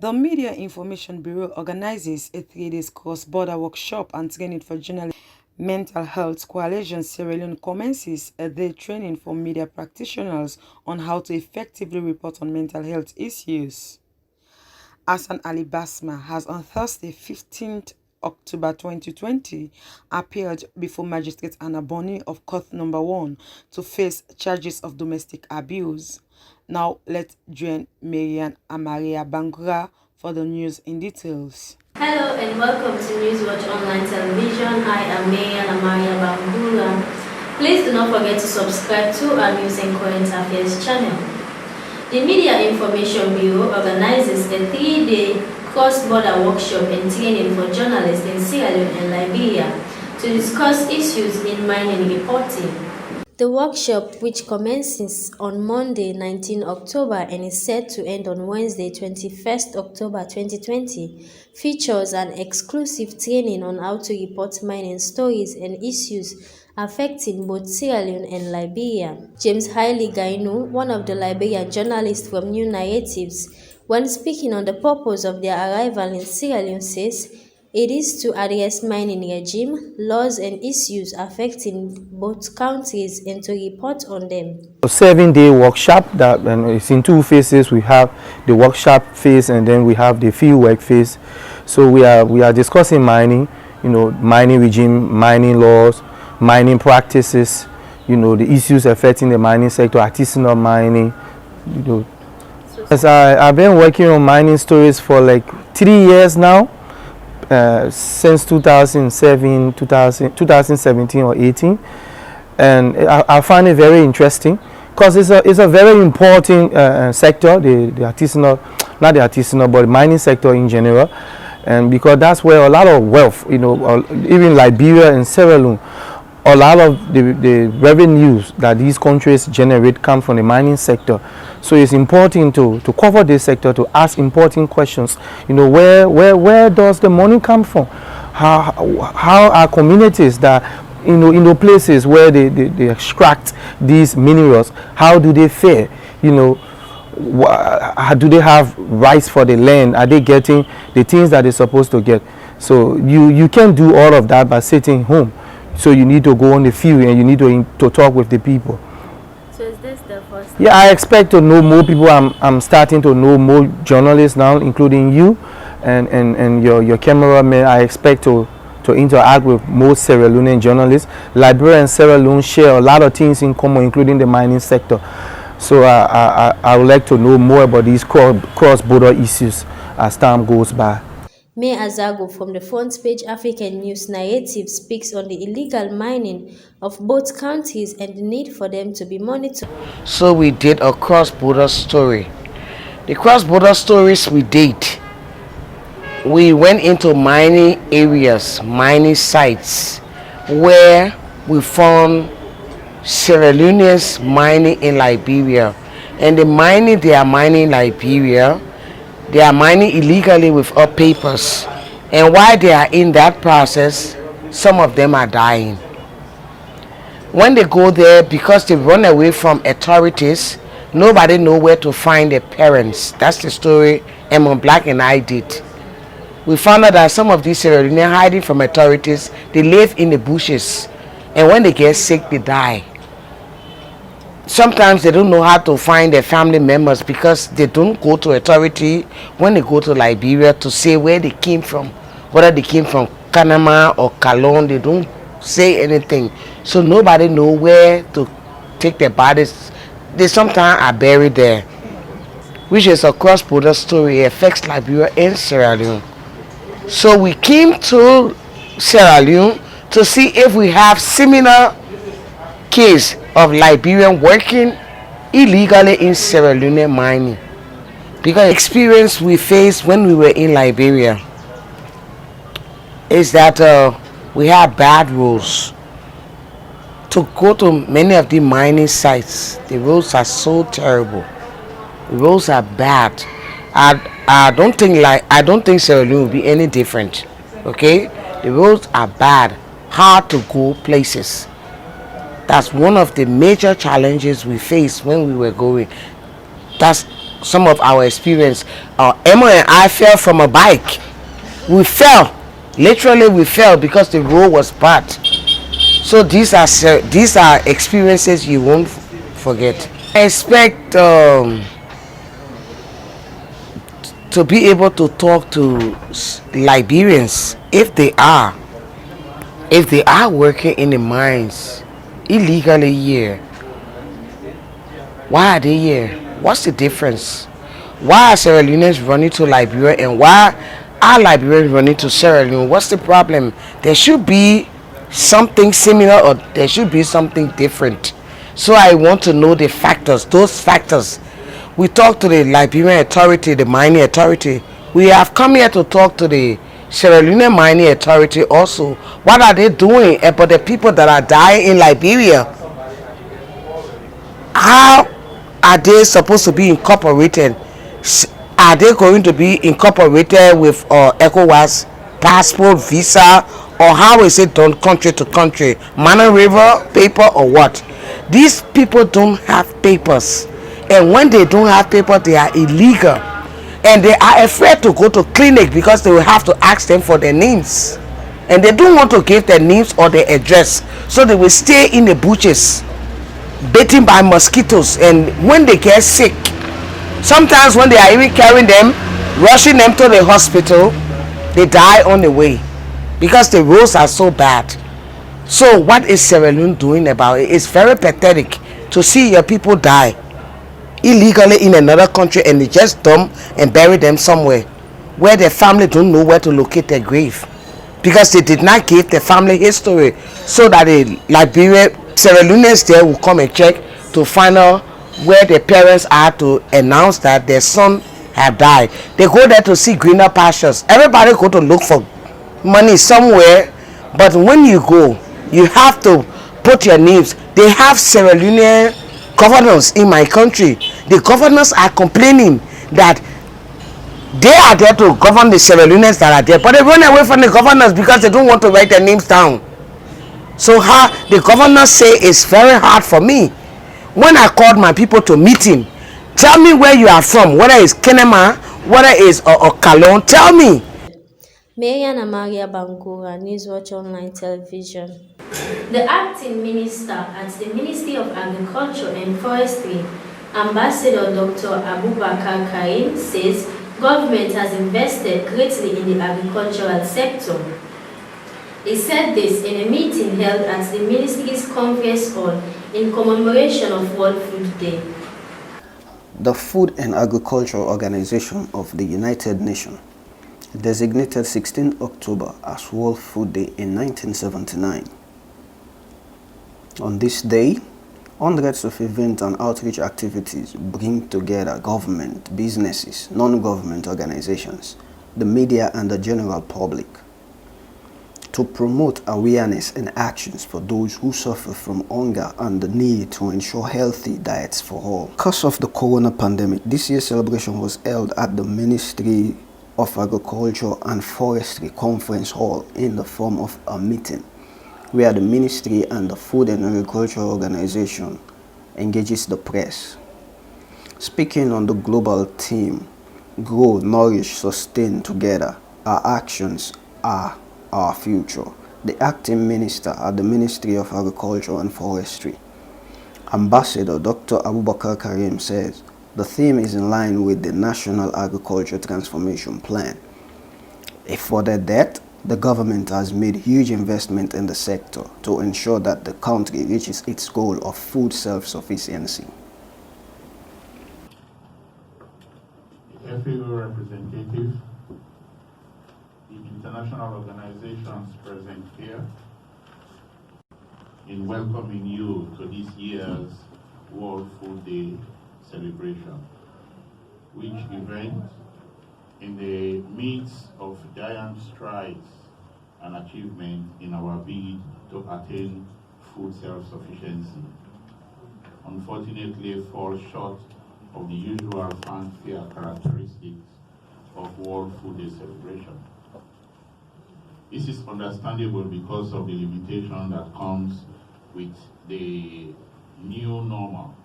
The Media Information Bureau organizes a 3-day cross-border workshop and training for journalists. Mental Health Coalition Sierra Leone commences a day training for media practitioners on how to effectively report on mental health issues. Hassan Ali Basma has on Thursday, 15th October 2020, appeared before Magistrate Anna Boni of Court Number 1 to face charges of domestic abuse. Now let's join Marian Amaria Bangura for the news in details. Hello and welcome to Newswatch Online Television. I am Marian Amaria Bangura. Please do not forget to subscribe to our News and Current Affairs channel. The Media Information Bureau organizes a 3-day cross-border workshop and training for journalists in Sierra Leone and Liberia to discuss issues in mining reporting. The workshop, which commences on Monday, 19 October and is set to end on Wednesday, 21st October 2020, features an exclusive training on how to report mining stories and issues affecting both Sierra Leone and Liberia. James Haile Gainu, one of the Liberian journalists from New Narratives, when speaking on the purpose of their arrival in Sierra Leone, says it is to address mining regime, laws and issues affecting both countries and to report on them. A 7-day workshop that it's in two phases. We have the workshop phase and then we have the field work phase. So we are discussing mining, mining regime, mining laws, mining practices, the issues affecting the mining sector, artisanal mining, As I've been working on mining stories for like 3 years now. Since 2017 or 18, and I find it very interesting because it's a very important sector, the artisanal, not the artisanal, but the mining sector in general, and because that's where a lot of wealth, even Liberia and Sierra Leone, a lot of the revenues that these countries generate come from the mining sector. So it's important to cover this sector, to ask important questions. Where does the money come from? How are communities that in the places where they extract these minerals, how do they fare? How do they have rights for the land? Are they getting the things that they're supposed to get? So you can't do all of that by sitting home. So you need to go on the field and you need to talk with the people. So is this the first? Yeah, I expect to know more people. I'm starting to know more journalists now, including you and your cameraman. I expect to interact with most Sierra Leonean journalists. Liberia and Sierra Leone share a lot of things in common, including the mining sector. So I would like to know more about these cross-border issues as time goes by. May Azago from the Front Page African News Narrative speaks on the illegal mining of both countries and the need for them to be monitored. So we did a cross-border story. The cross-border stories we did, we went into mining areas, mining sites, where we found Sierra Leoneans mining in Liberia. And the mining they are mining in Liberia, they are mining illegally without papers, and while they are in that process, some of them are dying. When they go there, because they run away from authorities, nobody knows where to find their parents. That's the story Emma Black and I did. We found out that some of these Sierra Leoneans hiding from authorities, they live in the bushes, and when they get sick, they die. Sometimes they don't know how to find their family members because they don't go to authority when they go to Liberia to say where they came from, whether they came from Kanama or Kalon. They don't say anything, so nobody know where to take their bodies. They sometimes are buried there, which is a cross-border story. It affects Liberia and Sierra Leone. So we came to Sierra Leone to see if we have similar case of Liberian working illegally in Sierra Leone mining. Because the experience we faced when we were in Liberia is that we had bad roads. To go to many of the mining sites, the roads are so terrible. The roads are bad. I don't think Sierra Leone will be any different. Okay, the roads are bad, hard to go places. That's one of the major challenges we faced when we were going. That's some of our experience. Emma and I fell from a bike. We fell. Literally, we fell because the road was bad. So these are experiences you won't forget. I expect to be able to talk to Liberians if they are working in the mines illegally here. Why are they here? What's the difference? Why are Sierra Leoneans running to Liberia and why are Liberians running to Sierra Leone? What's the problem? There should be something similar or there should be something different. So I want to know the factors, those factors. We talk to the Liberian authority, the mining authority. We have come here to talk to the Sierra Leone mining authority also. What are they doing about the people that are dying in Liberia? How are they supposed to be incorporated? Are they going to be incorporated with ECOWAS passport, visa, or how is it done country to country? Mana River paper or what? These people don't have papers, and when they don't have paper, they are illegal, and they are afraid to go to clinic because they will have to ask them for their names, and they don't want to give their names or their address, so they will stay in the bushes bitten by mosquitoes, and when they get sick, sometimes when they are even carrying them, rushing them to the hospital, they die on the way because the roads are so bad. So what is Sierra Leone doing about it? It's very pathetic to see your people die illegally in another country and they just dump and bury them somewhere where their family don't know where to locate their grave because they did not give the family history so that the Liberian Sierra Leoneans there will come and check to find out where the parents are to announce that their son have died. They go there to see greener pastures. Everybody go to look for money somewhere, but when you go, you have to put your names. They have Sierra Leonean governors in my country. The governors are complaining that they are there to govern the Sierra Leoneans that are there, but they run away from the governors because they don't want to write their names down. So how the governors say it's very hard for me. When I called my people to meeting, tell me where you are from, whether it's Kenema, whether it's Kalon, tell me. Mariana Maria Bangura, Newswatch Online Television. The acting minister at the Ministry of Agriculture and Forestry, Ambassador Dr. Abubakar Karim, says government has invested greatly in the agricultural sector. He said this in a meeting held at the ministry's conference hall in commemoration of World Food Day. The Food and Agriculture Organization of the United Nations designated 16 October as World Food Day in 1979. On this day, hundreds of events and outreach activities bring together government, businesses, non-government organizations, the media and the general public to promote awareness and actions for those who suffer from hunger and the need to ensure healthy diets for all. Because of the corona pandemic, this year's celebration was held at the Ministry of Agriculture and Forestry Conference Hall in the form of a meeting where the ministry and the Food and Agriculture Organization engages the press. Speaking on the global theme, Grow, Nourish, Sustain Together, Our Actions Are Our Future, the acting minister at the Ministry of Agriculture and Forestry, Ambassador Dr. Abubakar Karim, says the theme is in line with the National Agriculture Transformation Plan. Further that, the government has made huge investment in the sector to ensure that the country reaches its goal of food self-sufficiency. FAO representative, the international organizations present here, in welcoming you to this year's World Food Day celebration, which event in the midst of giant strides and achievement in our bid to attain food self-sufficiency, unfortunately falls short of the usual fanfare characteristics of World Food Day celebration. This is understandable because of the limitation that comes with the new normal,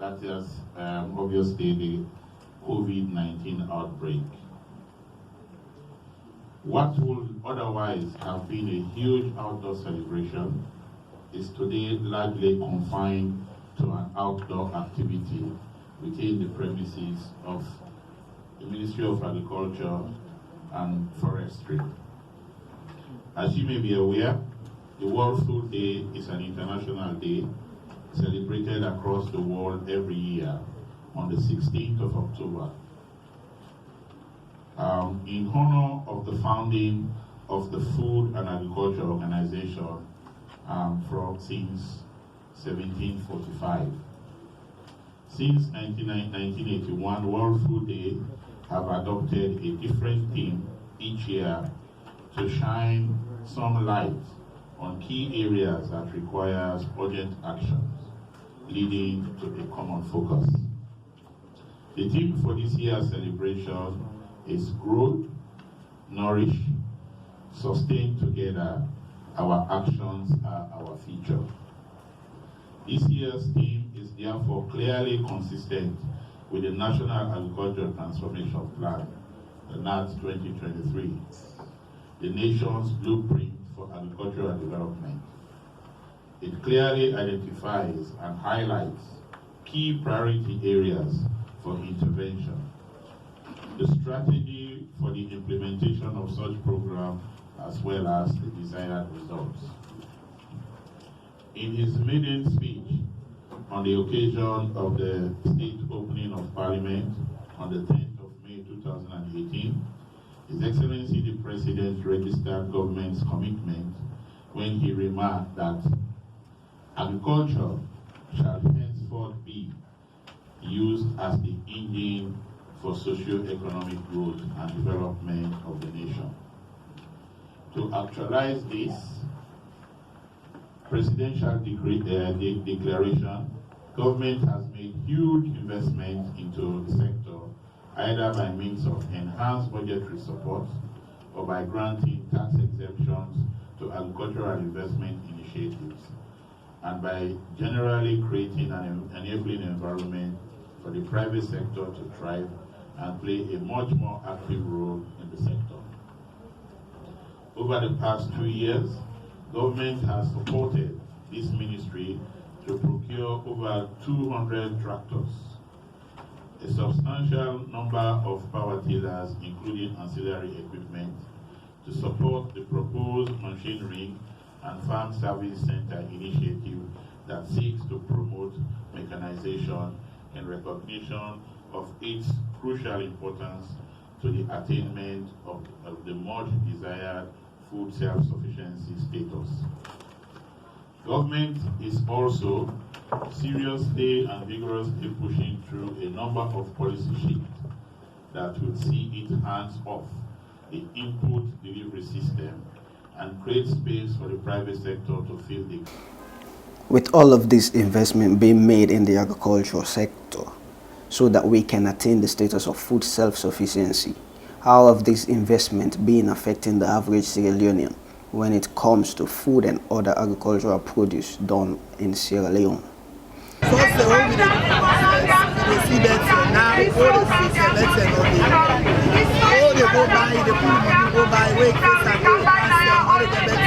that is obviously the COVID-19 outbreak. What would otherwise have been a huge outdoor celebration is today largely confined to an outdoor activity within the premises of the Ministry of Agriculture and Forestry. As you may be aware, the World Food Day is an international day celebrated across the world every year on the 16th of October. In honor of the founding of the Food and Agriculture Organization since 1745. Since 1981, World Food Day have adopted a different theme each year to shine some light on key areas that requires urgent actions, leading to a common focus. The theme for this year's celebration is Growth, Nourish, Sustain Together. Our actions are our future. This year's theme is therefore clearly consistent with the National Agricultural Transformation Plan, the NAT 2023, the nation's blueprint for agricultural development. It clearly identifies and highlights key priority areas for intervention, the strategy for the implementation of such programs, as well as the desired results. In his maiden speech on the occasion of the state opening of Parliament on the 10th of May 2018, His Excellency the President registered government's commitment when he remarked that agriculture shall henceforth be used as the engine for socio-economic growth and development of the nation. To actualize this presidential declaration, government has made huge investments into the sector, either by means of enhanced budgetary support or by granting tax exemptions to agricultural investment initiatives, and by generally creating an enabling environment for the private sector to thrive and play a much more active role in the sector. Over the past 2 years, government has supported this ministry to procure over 200 tractors, a substantial number of power tillers, including ancillary equipment, to support the proposed machinery and farm service center initiative that seeks to promote mechanization in recognition of its crucial importance to the attainment of the much desired food self-sufficiency status. Government is also seriously and vigorously pushing through a number of policy shifts that will see it hands off the input delivery system and create space for the private sector to fill the... With all of this investment being made in the agricultural sector so that we can attain the status of food self-sufficiency, how have this investment been affecting the average Sierra Leonean when it comes to food and other agricultural produce done in Sierra Leone? First, the whole video, you see that now all the things selected on the all they go buy, the pool money go buy, wait for some all the better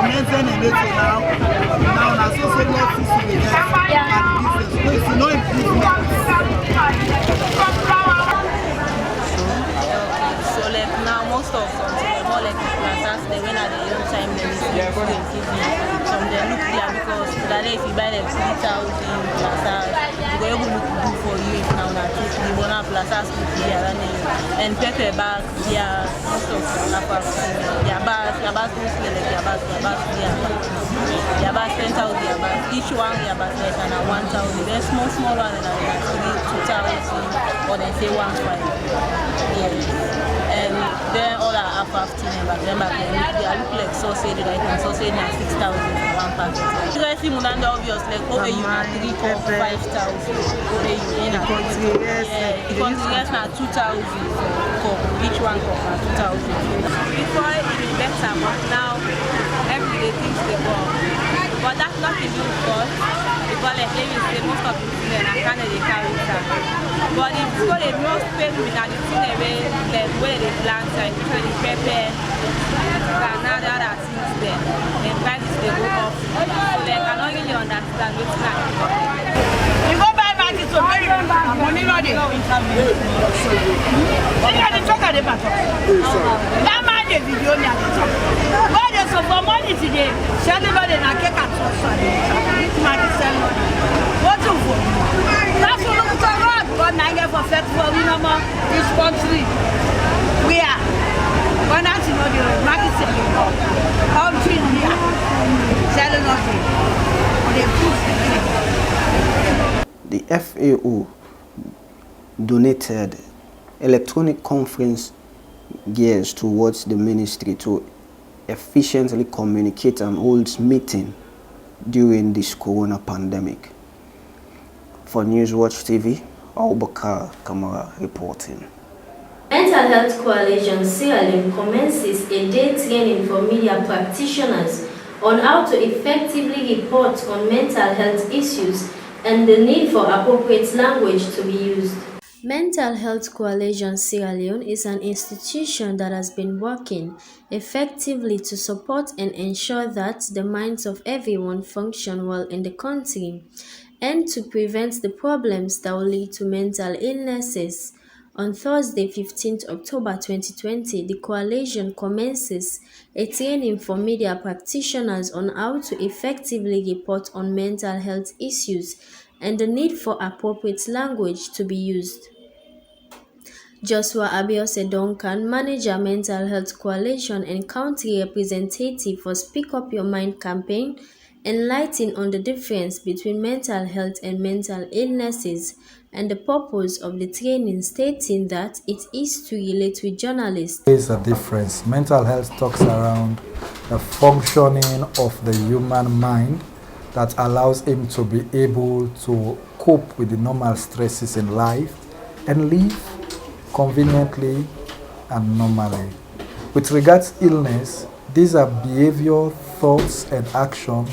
maintain and it now now so much to be there and business, so no improvement. So like now most of more like planters, they went at the young time they from the look there because today if you buy them 3,000 planters, you go able to do for you if now that if you want to planters look here and pepper bag here most of their bags mostly like their bags their 10,000 their bags, each one their bags less than 1,000. They're small one and like 2,000 or they say 1,500. Yeah. And then all are half but then back then they look like sausage, like sausage now 6,000 for one packet. You guys see Munanda obvious like over you now 3 or 5,000. Over you in a country, yeah. The country yes now 2,000 for each one cup now 2,000. Before it was better, but now every day things they go. But that's not the new cost. Because they maybe say most of the things I can't they carry that. But the school they most pain me that the thing they where they plant and the pepper and now the other things there. The prices they go up. So they cannot really understand what's happening. You go buy market so very money no dey. See how they talk about that man the video me at the top. Why they so for money today? Sell anybody na cake at this market sell money. What to for? That's what look to road. But now get for festival we no more this country. We are. But now you know the market selling all trees here. Selling nothing. But they proof. The FAO donated electronic conference gears towards the ministry to efficiently communicate and hold meeting during this corona pandemic. For Newswatch TV, Abubakar Kamara reporting. Mental Health Coalition Sierra Leone commences a day training for media practitioners on how to effectively report on mental health issues and the need for appropriate language to be used. Mental Health Coalition Sierra Leone is an institution that has been working effectively to support and ensure that the minds of everyone function well in the country and to prevent the problems that will lead to mental illnesses. On Thursday, 15th October 2020, the coalition commences a training for media practitioners on how to effectively report on mental health issues and the need for appropriate language to be used. Joshua Abiose Duncan, Manager Mental Health Coalition and County Representative for Speak Up Your Mind campaign, enlightened on the difference between mental health and mental illnesses and the purpose of the training, stating that it is to relate with journalists. There is a difference. Mental health talks around the functioning of the human mind that allows him to be able to cope with the normal stresses in life and live conveniently and normally. With regards to illness, these are behavior, thoughts, and action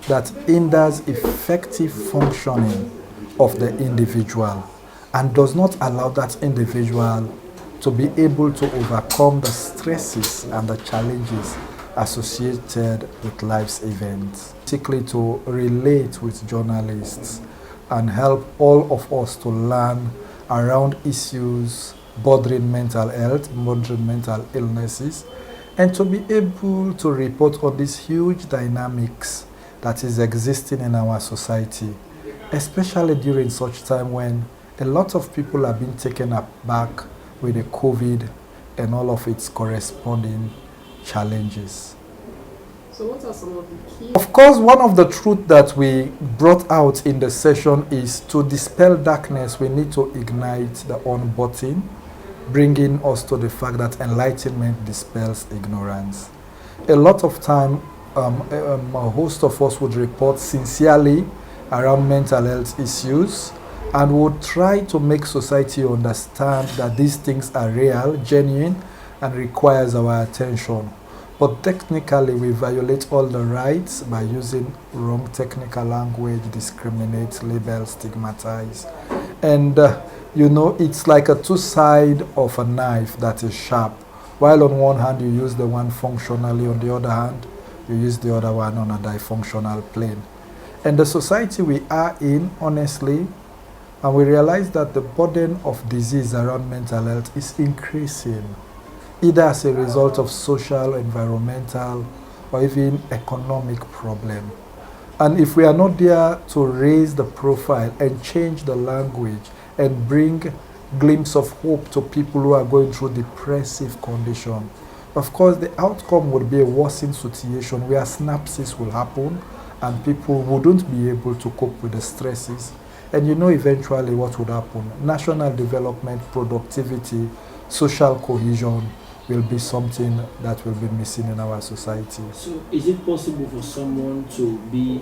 that hinders effective functioning of the individual and does not allow that individual to be able to overcome the stresses and the challenges associated with life's events. Particularly to relate with journalists and help all of us to learn around issues bordering mental health, bordering mental illnesses, and to be able to report on these huge dynamics that is existing in our society, especially during such time when a lot of people are being taken aback with the COVID and all of its corresponding challenges. So what are some of the key? Of course, one of the truths that we brought out in the session is to dispel darkness, we need to ignite the on button, bringing us to the fact that enlightenment dispels ignorance. A lot of time, a host of us would report sincerely around mental health issues and would try to make society understand that these things are real, genuine, and requires our attention. But technically, we violate all the rights by using wrong technical language, discriminate, label, stigmatize. And you know, it's like a two-side of a knife that is sharp. While on one hand, you use the one functionally, on the other hand, you use the other one on a dysfunctional plane. And the society we are in, honestly, and we realize that the burden of disease around mental health is increasing, either as a result of social, environmental, or even economic problem. And if we are not there to raise the profile and change the language and bring glimpse of hope to people who are going through depressive condition, of course the outcome would be a worsened situation where synapses will happen and people wouldn't be able to cope with the stresses. And you know eventually what would happen. National development, productivity, social cohesion will be something that will be missing in our society. So is it possible for someone to be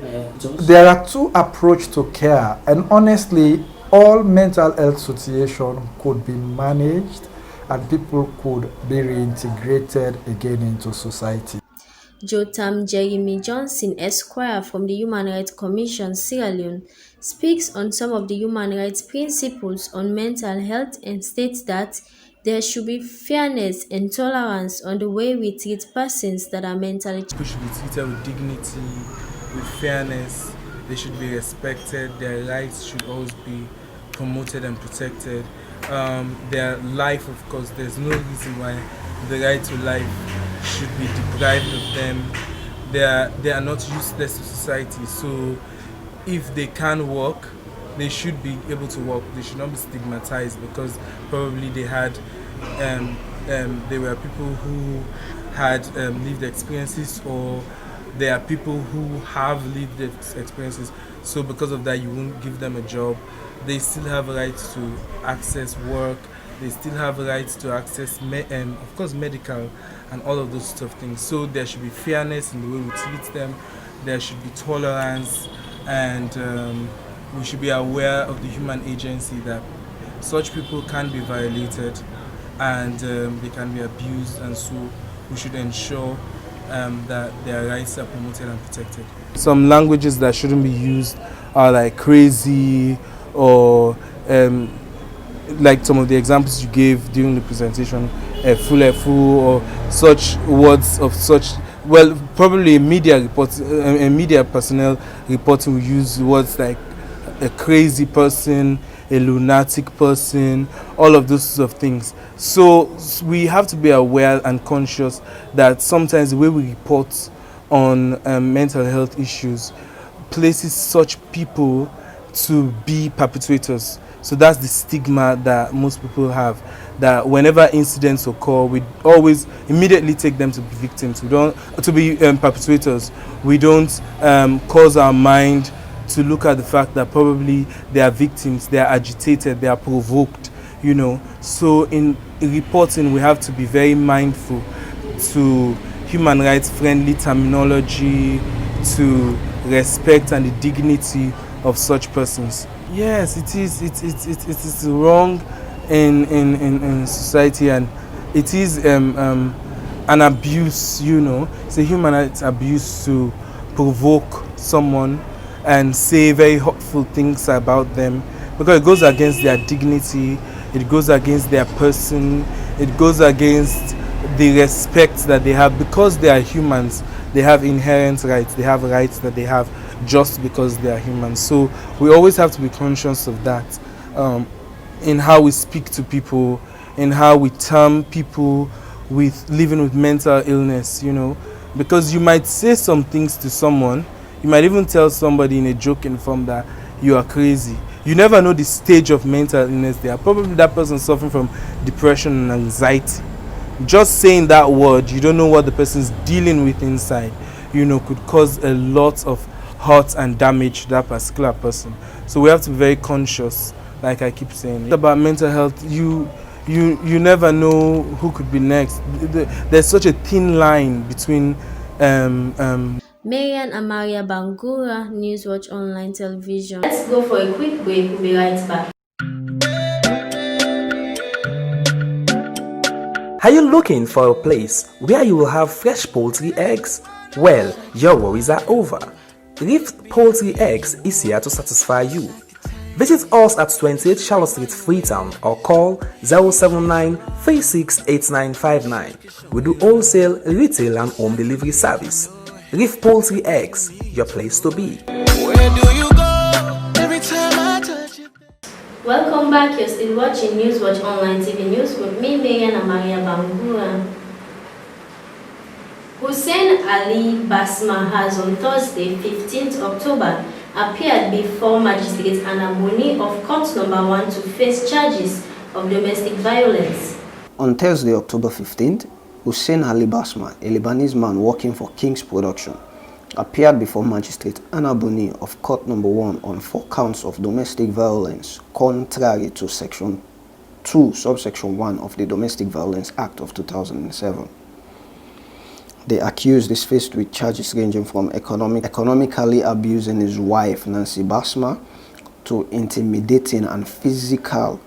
There are two approaches to care, and honestly all mental health situation could be managed and people could be reintegrated again into society. Jotam Jeremy Johnson, Esquire from the Human Rights Commission, Sierra Leone, speaks on some of the human rights principles on mental health and states that there should be fairness and tolerance on the way we treat persons that are mentally People should be treated with dignity, with fairness. They should be respected. Their rights should always be promoted and protected. Their life, of course, there's no reason why the right to life should be deprived of them. They are not useless to society. So if they can work, they should be able to work. They should not be stigmatized because probably they were people who had lived experiences, or there are people who have lived experiences. So because of that, you won't give them a job. They still have rights to access work. They still have rights to access, of course, medical and all of those sort of things. So there should be fairness in the way we treat them. There should be tolerance, and we should be aware of the human agency that such people can be violated and they can be abused, and so we should ensure that their rights are promoted and protected. Some languages that shouldn't be used are like crazy, or like some of the examples you gave during the presentation, fulefu, or such words of such. Well, probably a media personnel reporting will use words like a crazy person, a lunatic person, all of those sorts of things. So we have to be aware and conscious that sometimes the way we report on mental health issues places such people to be perpetrators. So that's the stigma that most people have, that whenever incidents occur, we always immediately take them to be victims. We don't to be perpetrators. We don't cause our mind to look at the fact that probably they are victims, they are agitated, they are provoked, So in reporting, we have to be very mindful to human rights friendly terminology, to respect and the dignity of such persons. Yes, it is wrong in society, and it is an abuse, It's a human rights abuse to provoke someone and say very hurtful things about them, because it goes against their dignity, it goes against their person, it goes against the respect that they have. Because they are humans, they have inherent rights, they have rights that they have just because they are humans. So we always have to be conscious of that in how we speak to people, in how we term people with living with mental illness, because you might say some things to someone. You might even tell somebody in a joking form that you are crazy. You never know the stage of mental illness they are. Probably that person suffering from depression and anxiety. Just saying that word, you don't know what the person is dealing with inside, could cause a lot of hurt and damage to that particular person. So we have to be very conscious, like I keep saying. About mental health, you never know who could be next. There's such a thin line between Marian Amaria Bangura, Newswatch Online Television. Let's go for a quick break. We'll be right back. Are you looking for a place where you will have fresh poultry eggs? Well, your worries are over. Reef Poultry Eggs is here to satisfy you. Visit us at 28 Charlotte Street, Freetown, or call 079-368959. We do wholesale, retail and home delivery service. Reef Poultry Eggs, your place to be. Where do you go every time I touch you? Welcome back. You're still watching Newswatch Online TV News with me, Marian Amaria Bangura. Hussein Ali Basma has on Thursday, 15th October, appeared before Magistrate Anna Boni of Court Number 1 to face charges of domestic violence. On Thursday, October 15th, Hussein Ali Basma, a Lebanese man working for King's Production, appeared before Magistrate Anna Boni of Court Number 1 on 4 counts of domestic violence contrary to Section 2, Subsection 1 of the Domestic Violence Act of 2007. The accused is faced with charges ranging from economically abusing his wife, Nancy Basma, to intimidating and physically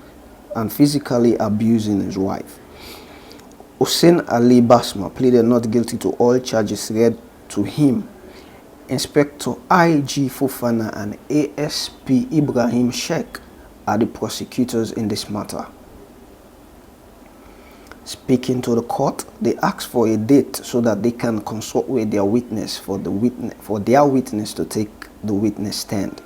abusing his wife. Hussein Ali Basma pleaded not guilty to all charges read To him, Inspector I.G. Fofana and ASP Ibrahim Sheikh are the prosecutors in this matter. Speaking to the court, they asked for a date so that they can consult with their witness for their witness to take the witness stand.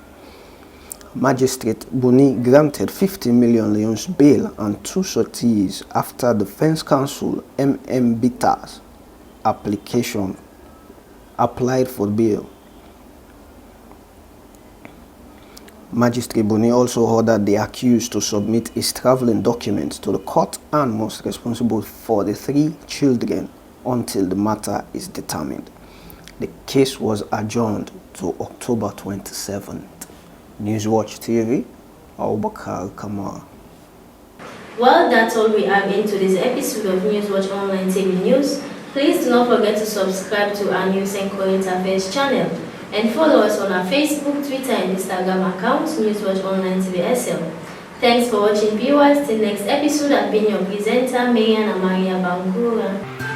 Magistrate Buni granted 50 million leons bail and 2 sorties after Defense Counsel M.M. Bitta's application applied for bail. Magistrate Buni also ordered the accused to submit his traveling documents to the court and most responsible for the 3 children until the matter is determined. The case was adjourned to October 27th. Newswatch TV, Abubakar Kamara. Well, that's all we have in today's episode of Newswatch Online TV News. Please do not forget to subscribe to our News and Current Affairs channel and follow us on our Facebook, Twitter, and Instagram accounts, Newswatch Online TV SL. Thanks for watching, viewers. Till next episode, I've been your presenter, Mayan Amaria Bangura.